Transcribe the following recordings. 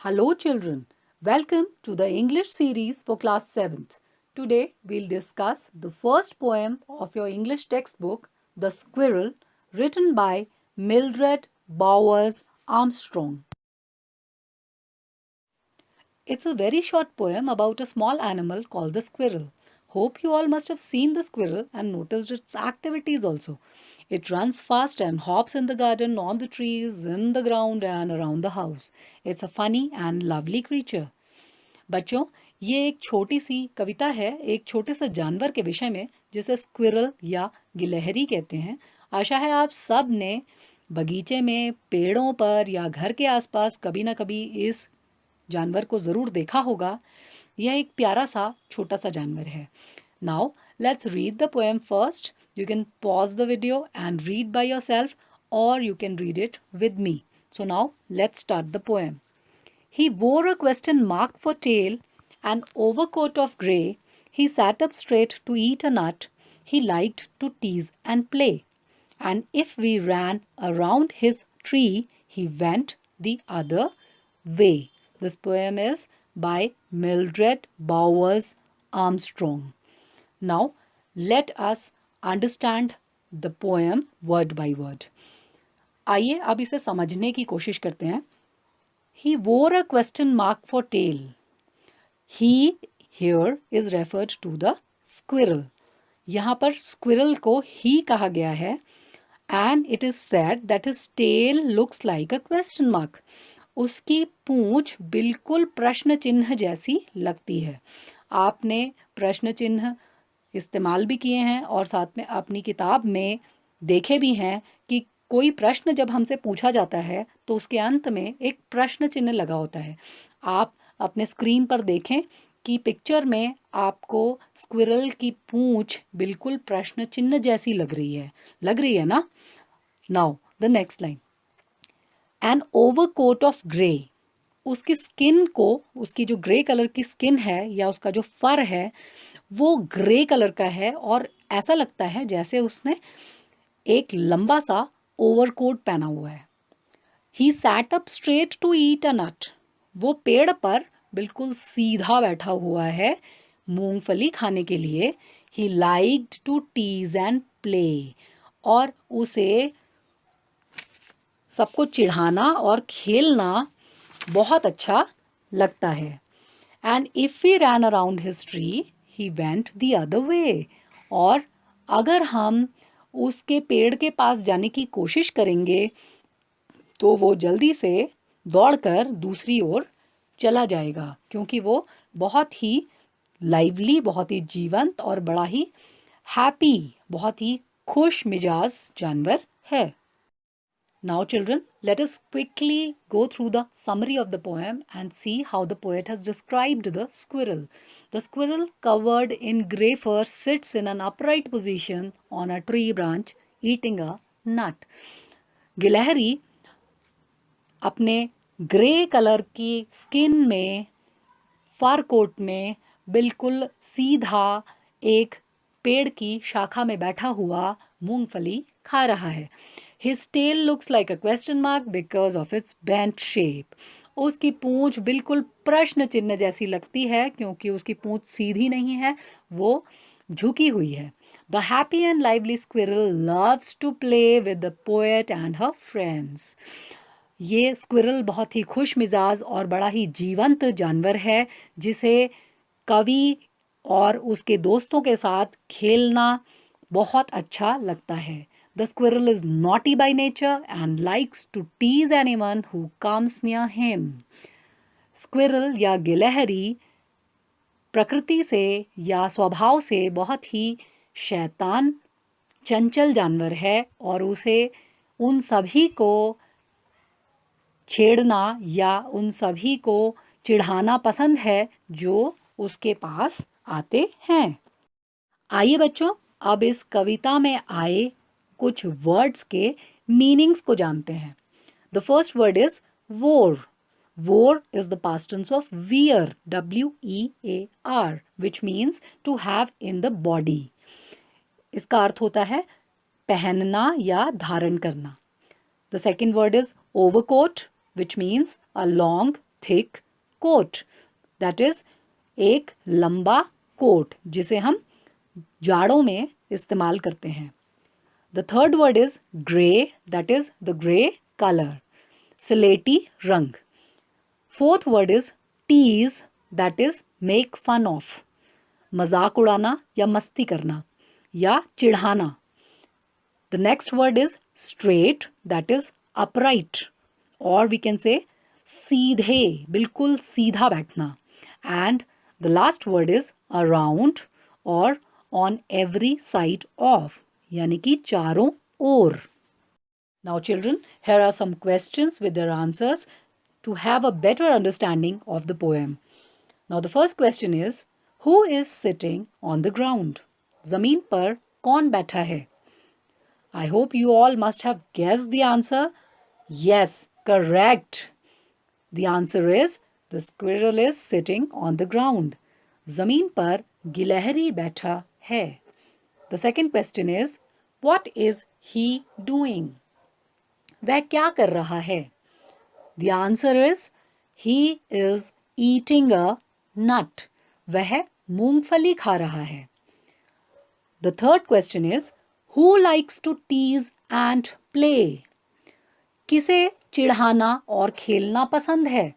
Hello, children. Welcome to the English series for class 7th. Today, we'll discuss the first poem of your English textbook, The Squirrel, written by Mildred Bowers Armstrong. It's a very short poem about a small animal called the squirrel. Hope you all must have seen the squirrel and noticed its activities also. It runs fast and hops in the garden, on the trees, in the ground, and around the house. It's a funny and lovely creature. बच्चों, ये एक छोटी सी कविता है एक छोटे से जानवर के विषय में जिसे स्क्विरल या गिलहरी कहते हैं। आशा है आप सब ने बगीचे में, पेड़ों पर या घर के आसपास कभी ना कभी इस जानवर को ज़रूर देखा होगा। यह एक प्यारा सा छोटा सा जानवर है। Now let's read the poem first. You can pause the video and read by yourself और you can read it with me. So now let's start the poem. He wore a question mark for tail, an overcoat of grey. He sat up straight to eat a nut. He liked to tease and play. And if we ran around his tree, he went the other way. This poem is by Mildred Bowers Armstrong. Now, let us understand the poem word by word. आइए अब इसे समझने की कोशिश करते हैं। He wore a question mark for tail. He here is referred to the squirrel. यहाँ पर squirrel को he कहा गया है and it is said that his tail looks like a question mark. उसकी पूंछ बिल्कुल प्रश्न चिन्ह जैसी लगती है। आपने प्रश्न चिन्ह इस्तेमाल भी किए हैं और साथ में अपनी किताब में देखे भी हैं कि कोई प्रश्न जब हमसे पूछा जाता है तो उसके अंत में एक प्रश्न चिन्ह लगा होता है। आप अपने स्क्रीन पर देखें कि पिक्चर में आपको स्क्विरल की पूंछ बिल्कुल प्रश्न चिन्ह जैसी लग रही है ना। Now the next line, an overcoat of grey. उसकी स्किन को, उसकी जो ग्रे कलर की स्किन है या उसका जो फर है वो ग्रे कलर का है और ऐसा लगता है जैसे उसने एक लंबा सा ओवरकोट पहना हुआ है। He sat up straight to eat a nut. वो पेड़ पर बिल्कुल सीधा बैठा हुआ है मूंगफली खाने के लिए। He liked to tease and play. और उसे सबको चिढ़ाना और खेलना बहुत अच्छा लगता है। And if we ran around his tree he went the other way. और अगर हम उसके पेड़ के पास जाने की कोशिश करेंगे तो वो जल्दी से दौड़कर दूसरी ओर चला जाएगा क्योंकि वो बहुत ही लाइवली, बहुत ही जीवंत और बड़ा ही हैप्पी, बहुत ही खुश मिजाज जानवर है। Now children, let us quickly go through the summary of the poem and see how the poet has described the squirrel. The squirrel, covered in grey fur, sits in an upright position on a tree branch eating a nut. गिलहरी अपने grey colour की skin में, fur coat में बिल्कुल सीधा एक पेड़ की शाखा में बैठा हुआ मूंगफली खा रहा है। His tail looks like a question mark because of its bent shape. उसकी पूंछ बिल्कुल प्रश्न चिन्ह जैसी लगती है क्योंकि उसकी पूंछ सीधी नहीं है, वो झुकी हुई है। The happy and lively squirrel loves to play with the poet and her friends. ये स्क्विरल बहुत ही खुश मिजाज और बड़ा ही जीवंत जानवर है जिसे कवि और उसके दोस्तों के साथ खेलना बहुत अच्छा लगता है। The squirrel is naughty by nature and likes to tease anyone who comes near him. Squirrel या गिलहरी प्रकृति से या स्वभाव से बहुत ही शैतान, चंचल जानवर है और उसे उन सभी को छेड़ना या उन सभी को चिढ़ाना पसंद है जो उसके पास आते हैं। आइए बच्चों, अब इस कविता में आए कुछ वर्ड्स के मीनिंग्स को जानते हैं। The first word is wore. Wore is the past tense of wear, WEAR, which means to have in the body. इसका अर्थ होता है पहनना या धारण करना। The second word is overcoat, which means a long thick coat. That is एक लंबा कोट जिसे हम जाड़ों में इस्तेमाल करते हैं. The third word is grey, that is the grey color. स्लेटी रंग. Fourth word is tease, that is make fun of. मजाक उड़ाना या मस्ती करना या चिढ़ाना. The next word is straight, that is upright, or we can say सीधे, बिल्कुल सीधा बैठना. And the last word is around or on every side of, यानी कि चारों ओर. Now children, here are some questions with their answers to have a better understanding of the poem. Now the first question is, who is sitting on the ground? ज़मीन पर कौन बैठा है? I hope you all must have guessed the answer. Yes, correct. The answer is the squirrel is sitting on the ground. ज़मीन पर गिलहरी बैठा है. The second question is, what is he doing? वह क्या कर रहा है? The answer is, he is eating a nut. वह मूंगफली खा रहा है. The third question is, who likes to tease and play? किसे चिढ़ाना और खेलना पसंद है?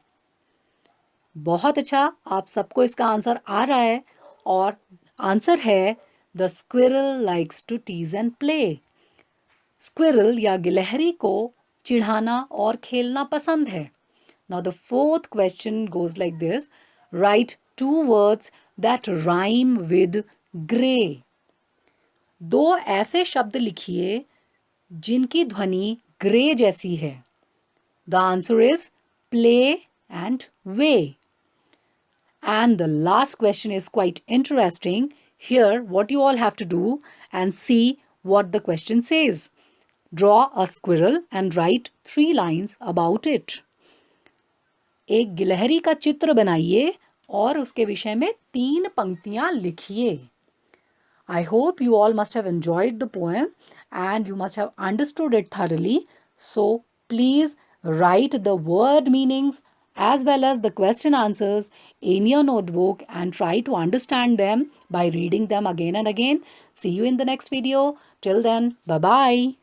बहुत अच्छा, आप सबको इसका आंसर आ रहा है और आंसर है the squirrel likes to tease and play. Squirrel या गिलहरी को चिढ़ाना और खेलना पसंद है. Now the fourth question goes like this, right 2 words that rhyme with grey. 2 ऐसे शब्द लिखिए जिनकी ध्वनि ग्रे जैसी है. The answer is play and way. And the last question is quite interesting. Here, what you all have to do and see what the question says. Draw a squirrel and write 3 lines about it. एक गिलहरी का चित्र बनाइए और उसके विषय में 3 पंक्तियां लिखिए. I hope you all must have enjoyed the poem and you must have understood it thoroughly. So please write the word meanings as well as the question answers in your notebook and try to understand them by reading them again and again. See you in the next video. Till then, bye-bye.